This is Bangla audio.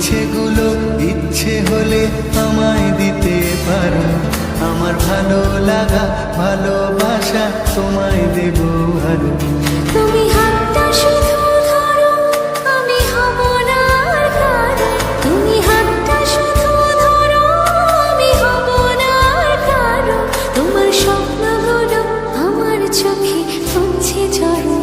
ইচ্ছেগুলো ইচ্ছে হলে আমায় দিতে পারো। আমার ভালো লাগা ভালোবাসা তোমায় দেব আরো। তুমি হাতটা শুধু ধরো, আমি হব না আর কারো। তুমি হাতটা শুধু ধরো, আমি হব না আর কারো। তোমার স্বপ্নগুলো আমার চোখে পড়ছে ঝড়।